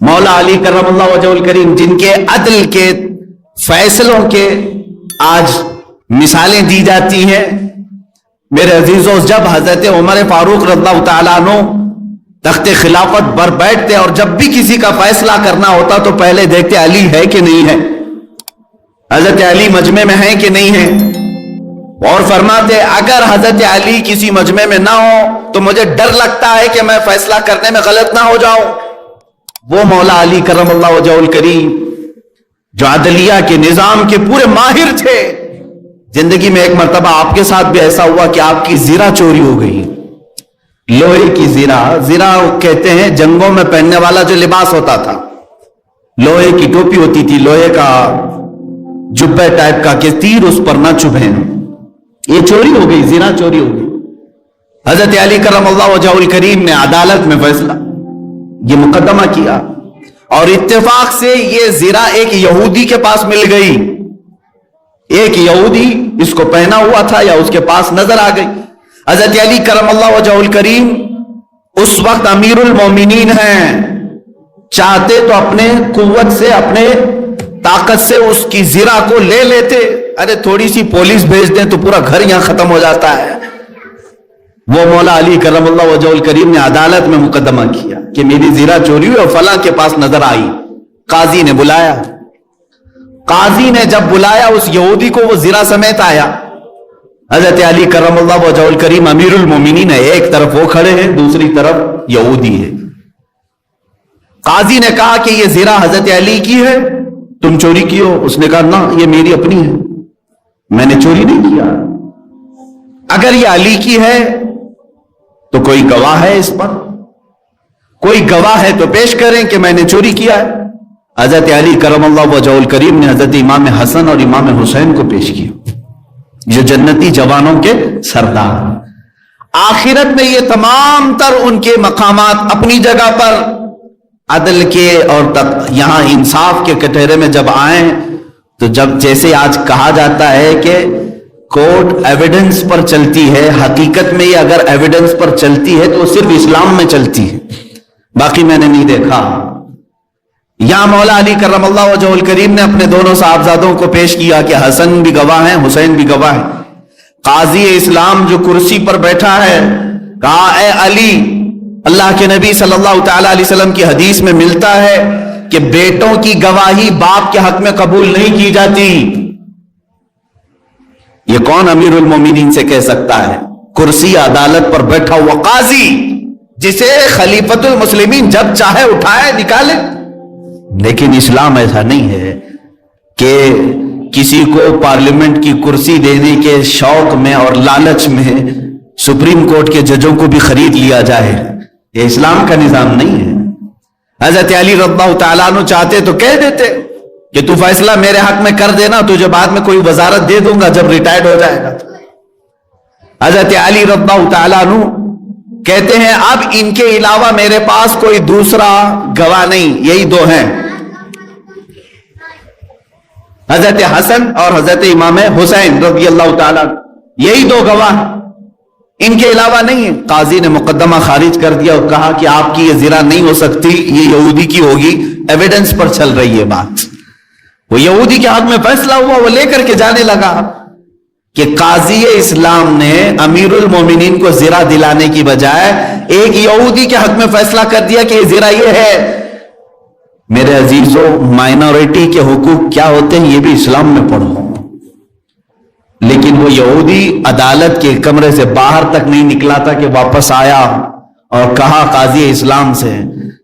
مولا علی کرم اللہ وجہ الکریم جن کے عدل کے فیصلوں کے آج مثالیں دی جاتی ہیں. میرے عزیزوں، جب حضرت عمر فاروق رضی اللہ تعالیٰ عنہ تخت خلافت پر بیٹھتے اور جب بھی کسی کا فیصلہ کرنا ہوتا تو پہلے دیکھتے علی ہے کہ نہیں ہے، حضرت علی مجمع میں ہیں کہ نہیں ہیں، اور فرماتے اگر حضرت علی کسی مجمع میں نہ ہو تو مجھے ڈر لگتا ہے کہ میں فیصلہ کرنے میں غلط نہ ہو جاؤں. وہ مولا علی کرم اللہ وجہ الکریم جو عدلیہ کے نظام کے پورے ماہر تھے. زندگی میں ایک مرتبہ آپ کے ساتھ بھی ایسا ہوا کہ آپ کی زرہ چوری ہو گئی، لوہے کی زرہ کہتے ہیں جنگوں میں پہننے والا جو لباس ہوتا تھا، لوہے کی ٹوپی ہوتی تھی، لوہے کا جبہ ٹائپ کا کہ تیر اس پر نہ چبھیں. یہ چوری ہو گئی، زرہ چوری ہو گئی. حضرت علی کرم اللہ وجہ الکریم نے عدالت میں فیصلہ یہ مقدمہ کیا اور اتفاق سے یہ زرہ ایک یہودی کے پاس مل گئی. ایک یہودی اس کو پہنا ہوا تھا یا اس کے پاس نظر آ گئی. حضرت علی کرم اللہ وجہ الکریم اس وقت امیر المومنین ہیں، چاہتے تو اپنے قوت سے اپنے طاقت سے اس کی زرہ کو لے لیتے، ارے تھوڑی سی پولیس بھیج دیں تو پورا گھر یہاں ختم ہو جاتا ہے. وہ مولا علی کرم اللہ وجہ الکریم نے عدالت میں مقدمہ کیا کہ میری زرہ چوری ہوئی اور فلاں کے پاس نظر آئی. قاضی نے بلایا، قاضی نے جب بلایا اس یہودی کو، وہ زرہ سمیت آیا. حضرت علی کرم اللہ وجہ الکریم امیر المومنین ہے، ایک طرف وہ کھڑے ہیں، دوسری طرف یہودی ہے. قاضی نے کہا کہ یہ زرہ حضرت علی کی ہے، تم چوری کی ہو؟ اس نے کہا نہ، یہ میری اپنی ہے، میں نے چوری نہیں کیا. اگر یہ علی کی ہے تو کوئی گواہ ہے اس پر؟ کوئی گواہ ہے تو پیش کریں کہ میں نے چوری کیا ہے. حضرت علی کرم اللہ وجہ الکریم نے حضرت امام حسن اور امام حسین کو پیش کیا جو جنتی جوانوں کے سردار. آخرت میں یہ تمام تر ان کے مقامات اپنی جگہ پر عدل کے اور یہاں انصاف کے کٹہرے میں جب آئیں تو جب جیسے آج کہا جاتا ہے کہ کورٹ ایویڈنس پر چلتی ہے، حقیقت میں یہ اگر ایویڈنس پر چلتی ہے تو صرف اسلام میں چلتی ہے، باقی میں نے نہیں دیکھا. یہاں مولا علی کرم اللہ وجہ الکریم نے اپنے دونوں صاحبزادوں کو پیش کیا کہ حسن بھی گواہ ہیں، حسین بھی گواہ ہیں. قاضی اسلام جو کرسی پر بیٹھا ہے کہا اے علی، اللہ کے نبی صلی اللہ تعالی علیہ وسلم کی حدیث میں ملتا ہے کہ بیٹوں کی گواہی باپ کے حق میں قبول نہیں کی جاتی. یہ کون امیر المومنین سے کہہ سکتا ہے؟ کرسی عدالت پر بیٹھا ہوا قاضی جسے خلیفۃ المسلمین جب چاہے اٹھائے نکالے. لیکن اسلام ایسا نہیں ہے کہ کسی کو پارلیمنٹ کی کرسی دینے کے شوق میں اور لالچ میں سپریم کورٹ کے ججوں کو بھی خرید لیا جائے. یہ اسلام کا نظام نہیں ہے. حضرت علی رضی اللہ تعالیٰ عنہ چاہتے تو کہہ دیتے کہ تو فیصلہ میرے حق میں کر دینا، تجھے بعد میں کوئی وزارت دے دوں گا جب ریٹائرڈ ہو جائے گا. حضرت علی رضی اللہ تعالیٰ عنہ کہتے ہیں اب ان کے علاوہ میرے پاس کوئی دوسرا گواہ نہیں، یہی دو ہیں، حضرت حسن اور حضرت امام حسین رضی اللہ تعالیٰ، یہی دو گواہ، ان کے علاوہ نہیں ہے. قاضی نے مقدمہ خارج کر دیا اور کہا کہ آپ کی یہ زرہ نہیں ہو سکتی، یہ یہودی کی ہوگی، ایویڈنس پر چل رہی ہے بات. وہ یہودی کے حق میں فیصلہ ہوا، وہ لے کر کے جانے لگا کہ قاضی اسلام نے امیر المومنین کو زرہ دلانے کی بجائے ایک یہودی کے حق میں فیصلہ کر دیا کہ یہ زرہ یہ ہے. میرے عزیزوں، مائنورٹی کے حقوق کیا ہوتے ہیں یہ بھی اسلام میں پڑھو. لیکن وہ یہودی عدالت کے کمرے سے باہر تک نہیں نکلا تھا کہ واپس آیا اور کہا قاضی اسلام سے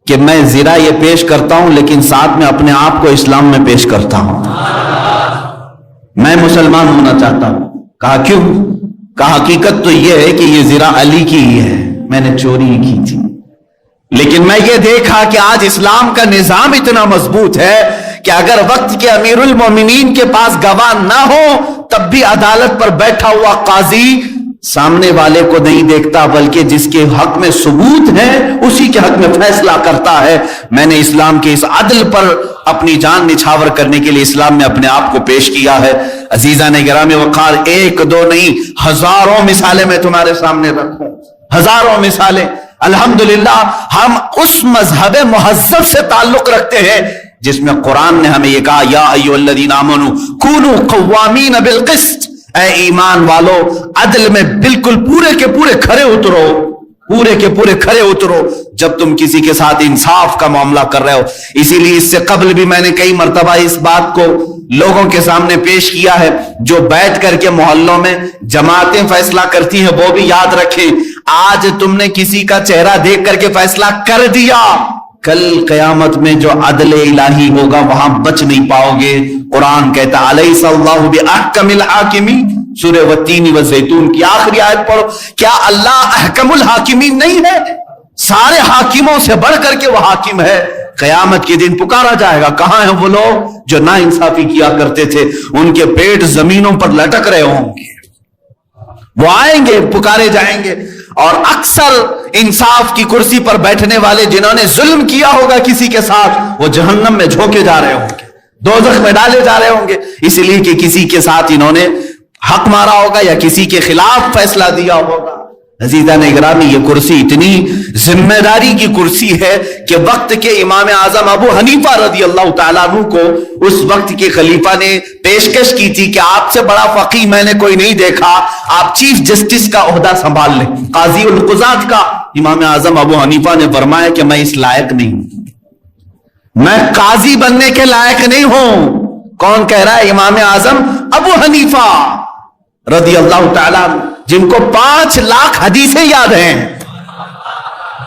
کہ میں زرہ یہ پیش کرتا ہوں لیکن ساتھ میں اپنے آپ کو اسلام میں پیش کرتا ہوں، میں مسلمان ہونا چاہتا ہوں. کہا کیوں؟ کہا حقیقت تو یہ ہے کہ یہ زرہ علی کی ہی ہے، میں نے چوری کی تھی، لیکن میں یہ دیکھا کہ آج اسلام کا نظام اتنا مضبوط ہے کہ اگر وقت کے امیر المومنین کے پاس گواہ نہ ہو تب بھی عدالت پر بیٹھا ہوا قاضی سامنے والے کو نہیں دیکھتا بلکہ جس کے حق میں ثبوت ہے اسی کے حق میں فیصلہ کرتا ہے. میں نے اسلام کے اس عدل پر اپنی جان نچھاور کرنے کے لیے اسلام میں اپنے آپ کو پیش کیا ہے. عزیزان گرامی وقار، ایک دو نہیں ہزاروں مثالیں میں تمہارے سامنے رکھوں، ہزاروں مثالیں. الحمدللہ ہم اس مذہب مہذب سے تعلق رکھتے ہیں جس میں قرآن نے ہمیں یہ کہا یا ایھا الذین آمنوا کونوا قوامین بالقسط، اے ایمان والو عدل میں بالکل پورے کے پورے کھرے اترو، پورے کے پورے کھرے اترو جب تم کسی کے ساتھ انصاف کا معاملہ کر رہے ہو۔ اسی لیے اس سے قبل بھی میں نے کئی مرتبہ اس بات کو لوگوں کے سامنے پیش کیا ہے، جو بیٹھ کر کے محلوں میں جماعتیں فیصلہ کرتی ہیں وہ بھی یاد رکھیں، آج تم نے کسی کا چہرہ دیکھ کر کے فیصلہ کر دیا، کل قیامت میں جو عدل الہی ہوگا وہاں بچ نہیں پاؤ گے۔ قرآن کہتا الیس اللہ باحکم الحاکمین، سورہ والتین والزیتون کی آخری آیت پڑھو، کیا اللہ احکم الحاکمین نہیں ہے؟ سارے حاکموں سے بڑھ کر کے وہ حاکم ہے۔ قیامت کے دن پکارا جائے گا، کہاں ہیں وہ لوگ جو نا انصافی کیا کرتے تھے؟ ان کے پیٹ زمینوں پر لٹک رہے ہوں گے، وہ آئیں گے، پکارے جائیں گے، اور اکثر انصاف کی کرسی پر بیٹھنے والے جنہوں نے ظلم کیا ہوگا کسی کے ساتھ، وہ جہنم میں جھونکے جا رہے ہوں گے، دوزخ میں ڈالے جا رہے ہوں گے، اس لیے کہ کسی کے ساتھ انہوں نے حق مارا ہوگا یا کسی کے خلاف فیصلہ دیا ہوگا۔ عزیزان اکرامی، یہ کرسی اتنی ذمہ داری کی کرسی ہے کہ وقت کے امام اعظم ابو حنیفہ رضی اللہ تعالیٰ عنہ کو اس وقت کے خلیفہ نے پیشکش کی تھی کہ آپ سے بڑا فقیہ میں نے کوئی نہیں دیکھا، آپ چیف جسٹس کا عہدہ سنبھال لیں، قاضی القضات کا۔ امام اعظم ابو حنیفہ نے فرمایا کہ میں اس لائق نہیں ہوں، میں قاضی بننے کے لائق نہیں ہوں۔ کون کہہ رہا ہے؟ امام اعظم ابو حنیفہ رضی اللہ تعالیٰ عنہ، جن کو 5 لاکھ حدیثیں یاد ہیں،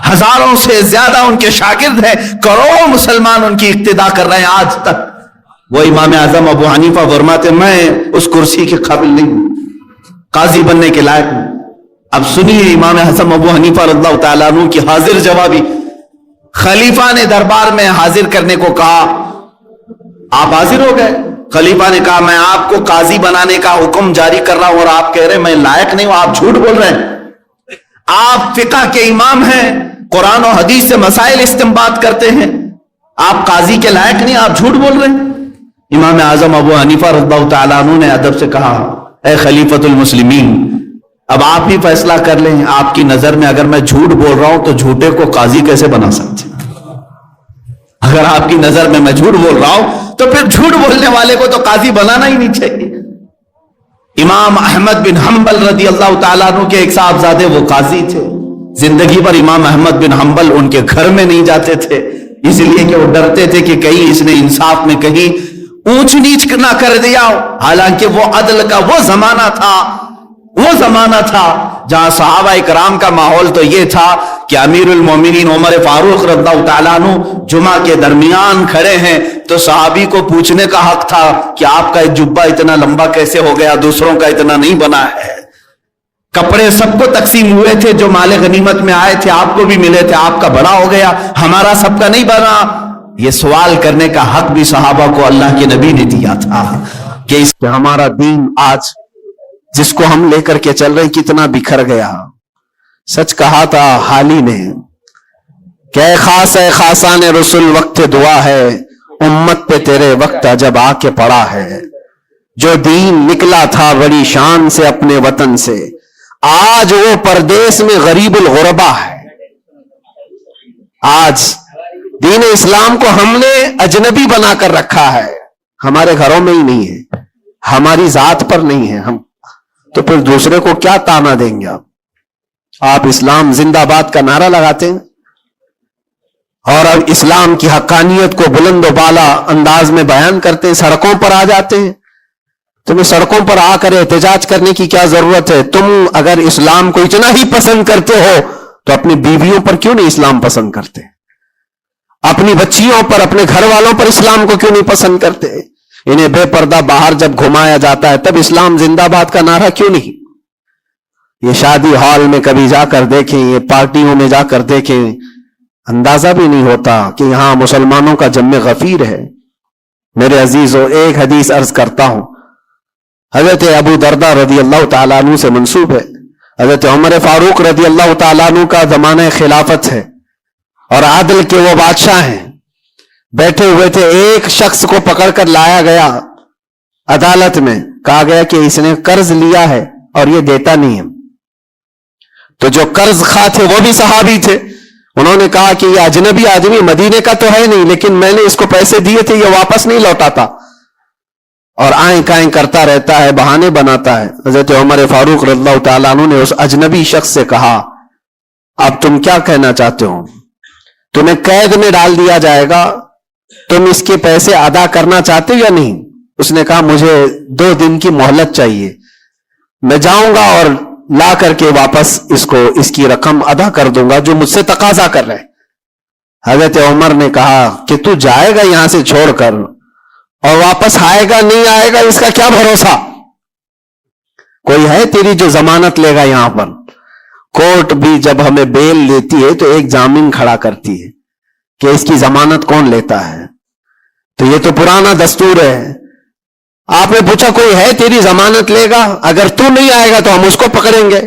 ہزاروں سے زیادہ ان کے شاگرد ہیں، کروڑوں مسلمان ان کی اقتدا کر رہے ہیں آج تک۔ وہ امام اعظم ابو حنیفہ فرماتے میں اس کرسی کے قابل نہیں ہوں، قاضی بننے کے لائق ہوں۔ اب سنیے امام اعظم ابو حنیفہ رضی اللہ تعالیٰ عنہ کی حاضر جوابی۔ خلیفہ نے دربار میں حاضر کرنے کو کہا، آپ حاضر ہو گئے۔ خلیفہ نے کہا میں آپ کو قاضی بنانے کا حکم جاری کر رہا ہوں اور آپ کہہ رہے ہیں میں لائق نہیں ہوں، آپ جھوٹ بول رہے ہیں، آپ فقہ کے امام ہیں، قرآن و حدیث سے مسائل استنباط کرتے ہیں، آپ قاضی کے لائق نہیں، آپ جھوٹ بول رہے ہیں۔ امام اعظم ابو حنیفہ رضی اللہ تعالیٰ عنہ نے ادب سے کہا اے خلیفۃ المسلمین، اب آپ ہی فیصلہ کر لیں، آپ کی نظر میں اگر میں جھوٹ بول رہا ہوں تو جھوٹے کو قاضی کیسے بنا سکتے؟ اگر آپ کی نظر میں جھوٹ بول رہا ہوں تو پھر جھوٹ بولنے والے کو تو قاضی بنانا ہی نہیں چاہیے۔ امام احمد بن حنبل رضی اللہ تعالیٰ عنہ کے ایک صاحبزادے وہ قاضی تھے، زندگی پر امام احمد بن حنبل ان کے گھر میں نہیں جاتے تھے، اس لیے کہ وہ ڈرتے تھے کہ کہیں اس نے انصاف میں کہیں اونچ نیچ نہ کر دیا ہو۔ حالانکہ وہ عدل کا وہ زمانہ تھا جہاں صحابہ کرام کا ماحول تو یہ تھا کہ امیر المومنین عمر فاروق رضی اللہ تعالیٰ عنہ جمعہ کے درمیان کھڑے ہیں تو صحابی کو پوچھنے کا حق تھا کہ آپ کا جبہ اتنا لمبا کیسے ہو گیا، دوسروں کا اتنا نہیں بنا ہے۔ کپڑے سب کو تقسیم ہوئے تھے، جو مال غنیمت میں آئے تھے آپ کو بھی ملے تھے، آپ کا بڑا ہو گیا، ہمارا سب کا نہیں بنا۔ یہ سوال کرنے کا حق بھی صحابہ کو اللہ کے نبی نے دیا تھا کہ اس ہمارا دین آج جس کو ہم لے کر کے چل رہے کتنا بکھر گیا۔ سچ کہا تھا حالی نے کہ خاص ہے خاصان رسول وقت دعا ہے، امت پہ تیرے وقت جب آ کے پڑا ہے، جو دین نکلا تھا بڑی شان سے اپنے وطن سے، آج وہ پردیس میں غریب الغربا ہے۔ آج دین اسلام کو ہم نے اجنبی بنا کر رکھا ہے، ہمارے گھروں میں ہی نہیں ہے، ہماری ذات پر نہیں ہے، ہم تو پھر دوسرے کو کیا تانا دیں گے؟ آپ اسلام زندہ باد کا نعرہ لگاتے ہیں اور اب اسلام کی حقانیت کو بلند و بالا انداز میں بیان کرتے ہیں، سڑکوں پر آ جاتے ہیں۔ تمہیں سڑکوں پر آ کر احتجاج کرنے کی کیا ضرورت ہے؟ تم اگر اسلام کو اتنا ہی پسند کرتے ہو تو اپنی بیویوں پر کیوں نہیں اسلام پسند کرتے؟ اپنی بچیوں پر، اپنے گھر والوں پر اسلام کو کیوں نہیں پسند کرتے؟ انہیں بے پردہ باہر جب گھمایا جاتا ہے تب اسلام زندہ باد کا نعرہ کیوں نہیں؟ یہ شادی ہال میں کبھی جا کر دیکھیں، یہ پارٹیوں میں جا کر دیکھیں، اندازہ بھی نہیں ہوتا کہ یہاں مسلمانوں کا جم غفیر ہے۔ میرے عزیزو، ایک حدیث عرض کرتا ہوں، حضرت ابو دردہ رضی اللہ تعالیٰ عنہ سے منسوب ہے، حضرت عمر فاروق رضی اللہ تعالیٰ عنہ کا زمانہ خلافت ہے اور عادل کے وہ بادشاہ ہیں، بیٹھے ہوئے تھے، ایک شخص کو پکڑ کر لایا گیا عدالت میں، کہا گیا کہ اس نے قرض لیا ہے اور یہ دیتا نہیں ہے۔ تو جو قرض خواہ تھے وہ بھی صحابی تھے، انہوں نے کہا کہ یہ اجنبی آدمی مدینے کا تو ہے نہیں، لیکن میں نے اس کو پیسے دیے تھے، یہ واپس نہیں لوٹاتا اور آئیں کائیں کرتا رہتا ہے، بہانے بناتا ہے۔ حضرت عمر فاروق رضی اللہ تعالیٰ عنہ نے اس اجنبی شخص سے کہا اب تم کیا کہنا چاہتے ہو؟ تمہیں قید میں ڈال دیا جائے گا، تم اس کے پیسے ادا کرنا چاہتے ہو یا نہیں؟ اس نے کہا مجھے 2 دن کی مہلت چاہیے، میں جاؤں گا اور لا کر کے واپس اس کی رقم ادا کر دوں گا جو مجھ سے تقاضا کر رہے۔ حضرت عمر نے کہا کہ تو جائے گا یہاں سے چھوڑ کر اور واپس آئے گا نہیں آئے گا اس کا کیا بھروسہ؟ کوئی ہے تیری جو ضمانت لے گا؟ یہاں پر کورٹ بھی جب ہمیں بیل لیتی ہے تو ایک ضامن کھڑا کرتی ہے کہ اس کی ضمانت کون لیتا ہے، تو یہ تو پرانا دستور ہے۔ آپ نے پوچھا کوئی ہے تیری ضمانت لے گا؟ اگر تو نہیں آئے گا تو ہم اس کو پکڑیں گے۔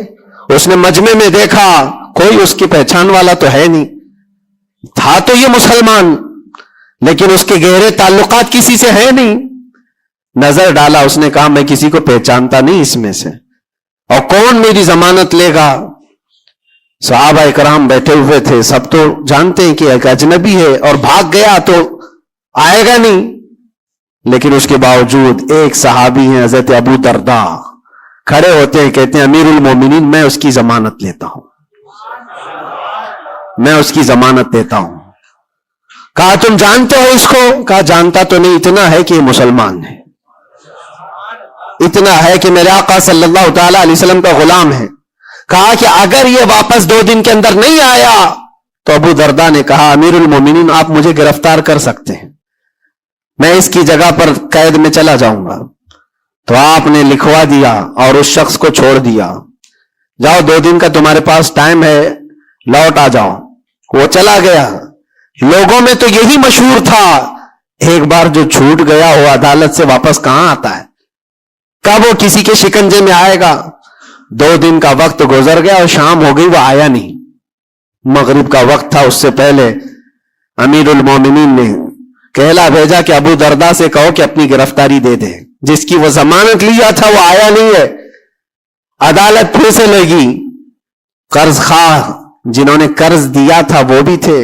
اس نے مجمع میں دیکھا کوئی اس کی پہچان والا تو ہے نہیں، تھا تو یہ مسلمان لیکن اس کے گہرے تعلقات کسی سے ہیں نہیں۔ نظر ڈالا، اس نے کہا میں کسی کو پہچانتا نہیں اس میں سے، اور کون میری ضمانت لے گا؟ صحابہ اکرام بیٹھے ہوئے تھے، سب تو جانتے ہیں کہ ایک اجنبی ہے اور بھاگ گیا تو آئے گا نہیں، لیکن اس کے باوجود ایک صحابی ہیں حضرت ابو درداء کھڑے ہوتے ہیں، کہتے ہیں امیر المومنین میں اس کی ضمانت لیتا ہوں، میں اس کی ضمانت دیتا ہوں۔ کہا تم جانتے ہو اس کو؟ کہا جانتا تو نہیں، اتنا ہے کہ یہ مسلمان ہے، اتنا ہے کہ میرے آقا صلی اللہ تعالی علیہ وسلم کا غلام ہے۔ کہا کہ اگر یہ واپس 2 دن کے اندر نہیں آیا تو ابو درداء نے کہا امیر المومنین آپ مجھے گرفتار کر سکتے ہیں، میں اس کی جگہ پر قید میں چلا جاؤں گا۔ تو آپ نے لکھوا دیا اور اس شخص کو چھوڑ دیا، جاؤ 2 دن کا تمہارے پاس ٹائم ہے، لوٹ آ جاؤ۔ وہ چلا گیا۔ لوگوں میں تو یہی مشہور تھا ایک بار جو چھوٹ گیا وہ عدالت سے واپس کہاں آتا ہے، کب وہ کسی کے شکنجے میں آئے گا؟ 2 دن کا وقت گزر گیا اور شام ہو گئی، وہ آیا نہیں۔ مغرب کا وقت تھا، اس سے پہلے امیر المومنین نے کہلا بھیجا کہ ابو درداء سے کہو کہ اپنی گرفتاری دے دے، جس کی وہ ضمانت لیا تھا وہ آیا نہیں ہے۔ عدالت پھر سے لگی، قرض خواہ جنہوں نے قرض دیا تھا وہ بھی تھے،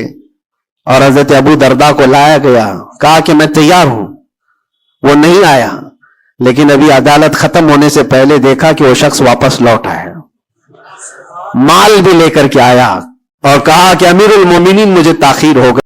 اور حضرت ابو درداء کو لایا گیا، کہا کہ میں تیار ہوں، وہ نہیں آیا۔ لیکن ابھی عدالت ختم ہونے سے پہلے دیکھا کہ وہ شخص واپس لوٹا ہے، مال بھی لے کر کے آیا اور کہا کہ امیر المومنین مجھے تاخیر ہو گئی۔